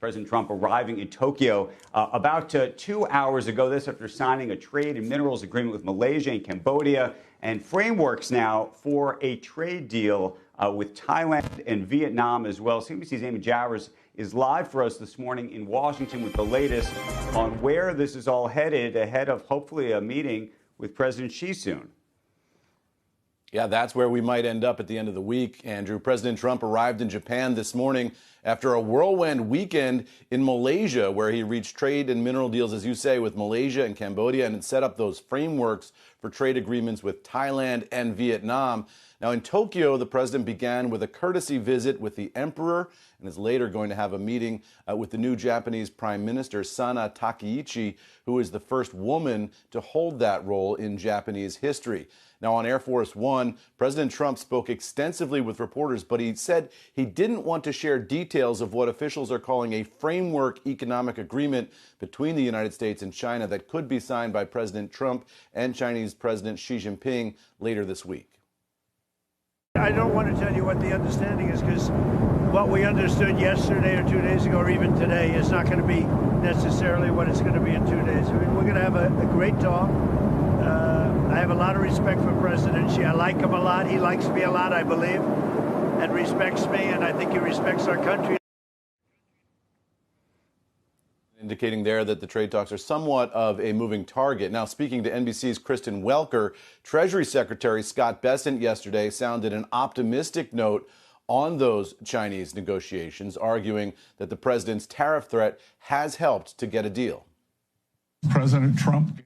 President Trump arriving in Tokyo about 2 hours ago. This after signing a trade and minerals agreement with Malaysia and Cambodia, and frameworks now for a trade deal with Thailand and Vietnam as well. CNBC's Amy Jowers is live for us this morning in Washington with the latest on where this is all headed ahead of hopefully a meeting with President Xi soon. Yeah, that's where we might end up at the end of the week, Andrew. President Trump arrived in Japan this morning after a whirlwind weekend in Malaysia, where he reached trade and mineral deals, as you say, with Malaysia and Cambodia, and set up those frameworks for trade agreements with Thailand and Vietnam. Now, in Tokyo, the president began with a courtesy visit with the emperor and is later going to have a meeting with the new Japanese Prime Minister, Sana Takaichi, who is the first woman to hold that role in Japanese history. Now, on Air Force One, President Trump spoke extensively with reporters, but he said he didn't want to share details of what officials are calling a framework economic agreement between the United States and China that could be signed by President Trump and Chinese President Xi Jinping later this week. I don't want to tell you what the understanding is, because what we understood yesterday or 2 days ago or even today is not going to be necessarily what it's going to be in 2 days. I mean, we're going to have a great talk. I have a lot of respect for President Xi. I like him a lot. He likes me a lot, I believe, and respects me, and I think he respects our country. Indicating there that the trade talks are somewhat of a moving target. Now, speaking to NBC's Kristen Welker, Treasury Secretary Scott Bessent yesterday sounded an optimistic note on those Chinese negotiations, arguing that the president's tariff threat has helped to get a deal. President Trump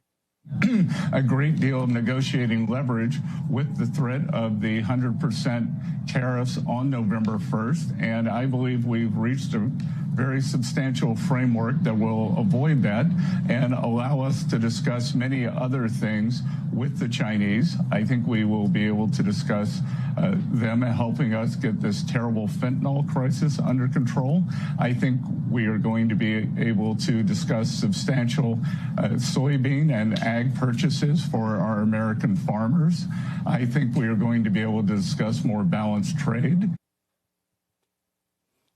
a great deal of negotiating leverage with the threat of the 100% tariffs on November 1st, and I believe we've reached a very substantial framework that will avoid that and allow us to discuss many other things with the Chinese. I think we will be able to discuss them helping us get this terrible fentanyl crisis under control. I think we are going to be able to discuss substantial soybean and ag purchases for our American farmers. I think we are going to be able to discuss more balanced trade.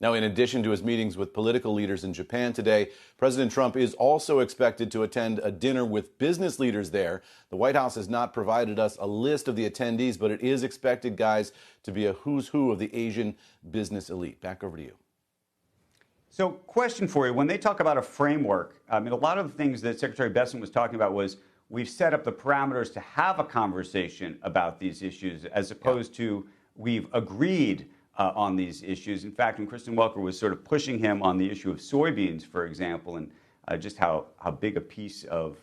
Now, in addition to his meetings with political leaders in Japan today, President Trump is also expected to attend a dinner with business leaders there. The White House has not provided us a list of the attendees, but it is expected, guys, to be a who's who of the Asian business elite. Back over to you. So, question for you. When they talk about a framework, I mean, a lot of the things that Secretary Bessent was talking about was we've set up the parameters to have a conversation about these issues, as opposed to we've agreed on these issues. In fact, when Kristen Welker was sort of pushing him on the issue of soybeans, for example, and just how big a piece of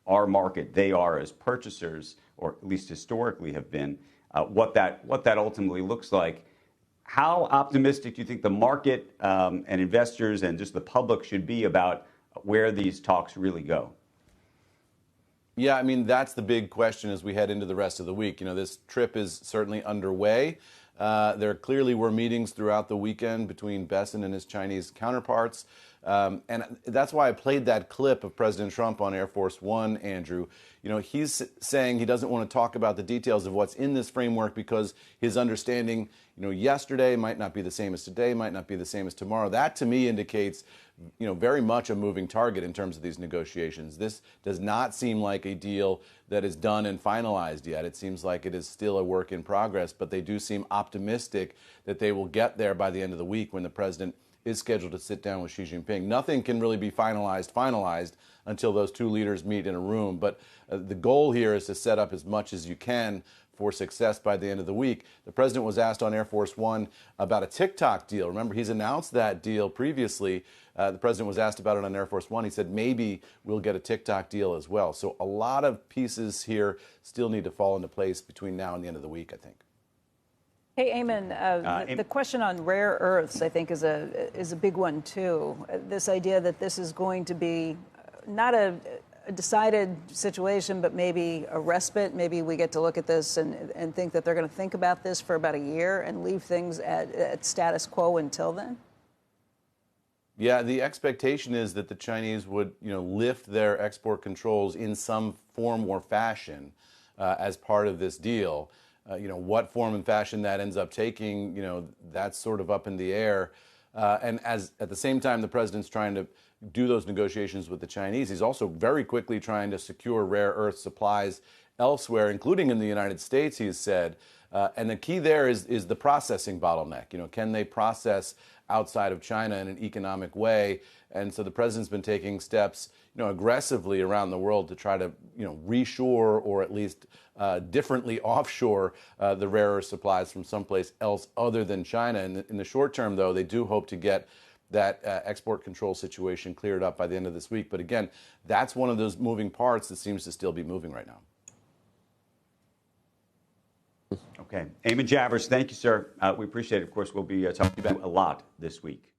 our market they are as purchasers, or at least historically have been, what that ultimately looks like. How optimistic do you think the market and investors and just the public should be about where these talks really go? Yeah, I mean, that's the big question as we head into the rest of the week. You know, this trip is certainly underway. There clearly were meetings throughout the weekend between Bessent and his Chinese counterparts. And that's why I played that clip of President Trump on Air Force One, Andrew. You know, he's saying he doesn't want to talk about the details of what's in this framework because his understanding, you know, yesterday might not be the same as today, might not be the same as tomorrow. That, to me, indicates, you know, very much a moving target in terms of these negotiations. This does not seem like a deal that is done and finalized yet. It seems like it is still a work in progress, but they do seem optimistic that they will get there by the end of the week when the president is scheduled to sit down with Xi Jinping. Nothing can really be finalized until those two leaders meet in a room. But the goal here is to set up as much as you can for success by the end of the week. The president was asked on Air Force One about a TikTok deal. Remember, he's announced that deal previously. The president was asked about it on Air Force One. He said maybe we'll get a TikTok deal as well. So a lot of pieces here still need to fall into place between now and the end of the week, I think. Hey, Eamon, the question on rare earths, I think, is a big one, too. This idea that this is going to be not a decided situation, but maybe a respite. Maybe we get to look at this and think that they're going to think about this for about a year and leave things at status quo until then? Yeah, the expectation is that the Chinese would, you know, lift their export controls in some form or fashion as part of this deal. You know, what form and fashion that ends up taking, you know, that's sort of up in the air. And as at the same time the president's trying to do those negotiations with the Chinese, he's also very quickly trying to secure rare earth supplies elsewhere, including in the United States, he has said. And the key there is the processing bottleneck. You know, can they process outside of China in an economic way? And so the president's been taking steps, you know, aggressively around the world to try to, you know, reshore or at least differently offshore the rare earth supplies from someplace else other than China. In the short term, though, they do hope to get that export control situation cleared up by the end of this week. But again, that's one of those moving parts that seems to still be moving right now. Okay. Eamon Javers, thank you, sir. We appreciate it. Of course, we'll be talking about a lot this week.